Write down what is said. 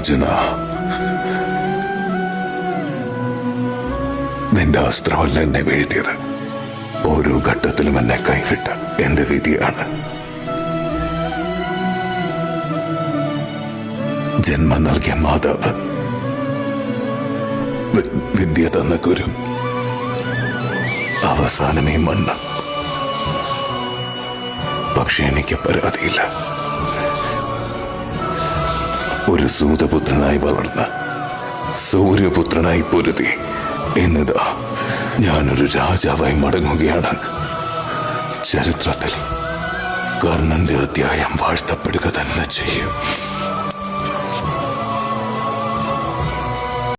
അർജുന, നിന്റെ അസ്ത്രമല്ല എന്നെ വീഴ്ത്തിയത്. ഓരോ ഘട്ടത്തിലും എന്നെ കൈവിട്ട എന്റെ വിധിയാണ്. ജന്മം നൽകിയ മാതാവ്, വിദ്യ തന്ന ഗുരു, അവസാനമേ മണ്ണ്. പക്ഷെ എനിക്ക് പരാതിയില്ല. ഒരു സൂതപുത്രനായി വളർന്ന സൂര്യപുത്രനായി പൊരുതി എന്നിതാ ഞാനൊരു രാജാവായി മടങ്ങുകയാണ്. ചരിത്രത്തിൽ കർണന്റെ അധ്യായം വാഴ്ത്തപ്പെടുക തന്നെ ചെയ്യും.